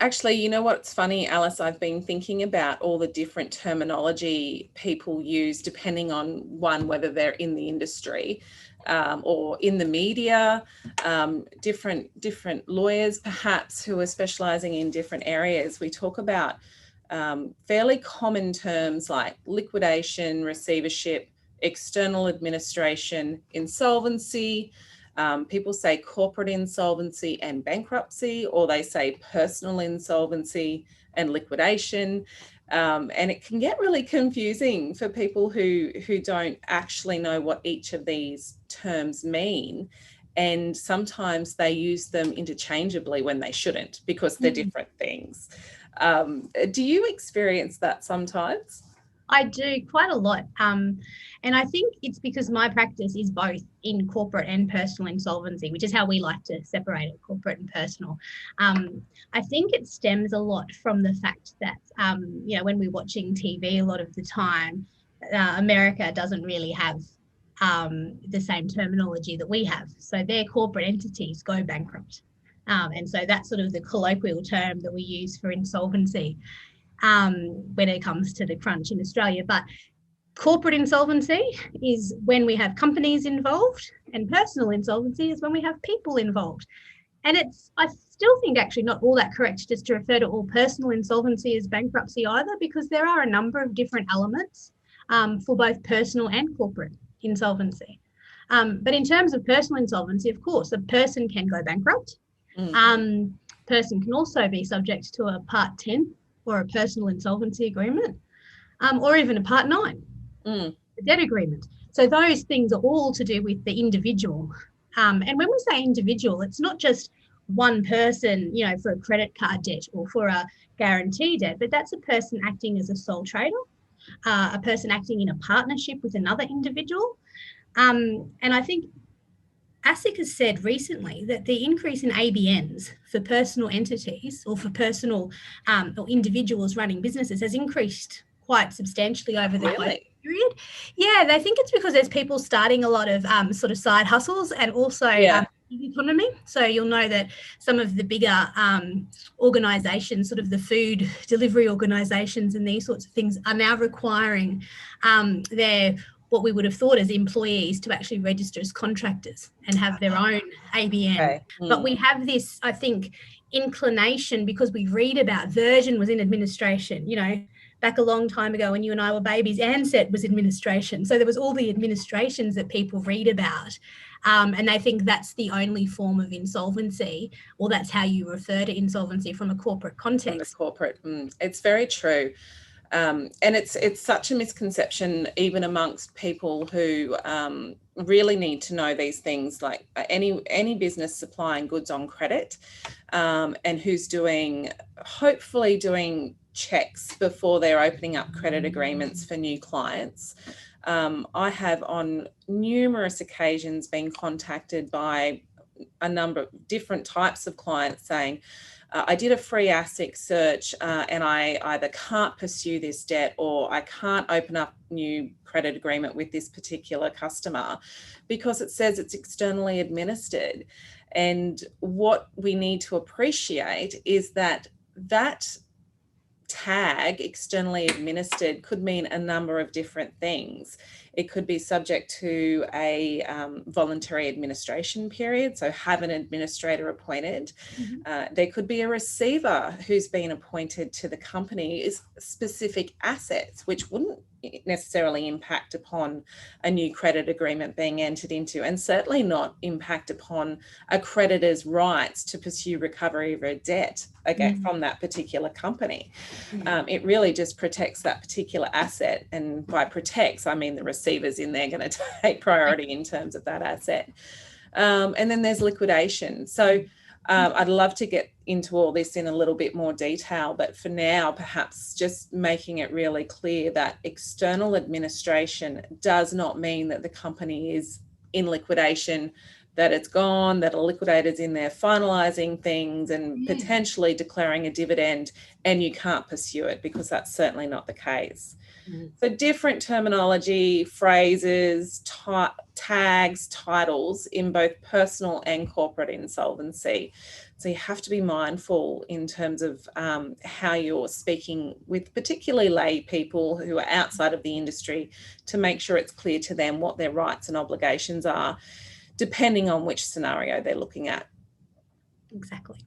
Actually, you know what's funny, Alice? I've been thinking about all the different terminology people use depending on whether they're in the industry or in the media, different lawyers perhaps who are specializing in different areas. We talk about fairly common terms like liquidation, receivership, external administration, insolvency. People say corporate insolvency and bankruptcy, or they say personal insolvency and liquidation. And it can get really confusing for people who don't actually know what each of these terms mean. And sometimes they use them interchangeably when they shouldn't, because they're different things. Do you experience that sometimes? I do quite a lot. And I think it's because my practice is both in corporate and personal insolvency, which is how we like to separate it, corporate and personal. I think it stems a lot from the fact that, when we're watching TV a lot of the time, America doesn't really have the same terminology that we have. So their corporate entities go bankrupt. And so that's sort of the colloquial term that we use for insolvency when it comes to the crunch in Australia. But corporate insolvency is when we have companies involved, and personal insolvency is when we have people involved. And I still think actually not all that correct just to refer to all personal insolvency as bankruptcy either, because there are a number of different elements for both personal and corporate insolvency. But in terms of personal insolvency, of course, a person can go bankrupt. Person can also be subject to a Part 10 or a personal insolvency agreement, or even a Part 9, a debt agreement. So those things are all to do with the individual. And when we say individual, it's not just one person, for a credit card debt or for a guarantee debt, but that's a person acting as a sole trader, a person acting in a partnership with another individual. And I think ASIC has said recently that the increase in ABNs for personal entities or for personal or individuals running businesses has increased quite substantially over the COVID period. Yeah, they think it's because there's people starting a lot of sort of side hustles and also economy. So you'll know that some of the bigger organisations, sort of the food delivery organisations and these sorts of things, are now requiring their what we would have thought as employees to actually register as contractors and have their own ABN. Okay. But we have this, I think, inclination because we read about Virgin was in administration, back a long time ago when you and I were babies, Ansett was administration. So there was all the administrations that people read about. And they think that's the only form of insolvency, or that's how you refer to insolvency from a corporate context. From the corporate, it's very true. And it's such a misconception even amongst people who really need to know these things, like any business supplying goods on credit and who's hopefully doing checks before they're opening up credit agreements for new clients. I have on numerous occasions been contacted by a number of different types of clients saying, I did a free ASIC search and I either can't pursue this debt or I can't open up new credit agreement with this particular customer because it says it's externally administered. And what we need to appreciate is that tag, externally administered, could mean a number of different things. It could be subject to a voluntary administration period, so have an administrator appointed. There could be a receiver who's been appointed to the company's specific assets, which wouldn't necessarily impact upon a new credit agreement being entered into, and certainly not impact upon a creditor's rights to pursue recovery of a debt from that particular company. It really just protects that particular asset, and by protects I mean the receiver's in there going to take priority in terms of that asset. And then there's liquidation. So I'd love to get into all this in a little bit more detail, but for now, perhaps just making it really clear that external administration does not mean that the company is in liquidation, that it's gone, that a liquidator's in there finalising things and potentially declaring a dividend and you can't pursue it, because that's certainly not the case. So different terminology, phrases, tags, titles in both personal and corporate insolvency. So you have to be mindful in terms of how you're speaking with particularly lay people who are outside of the industry, to make sure it's clear to them what their rights and obligations are, depending on which scenario they're looking at. Exactly.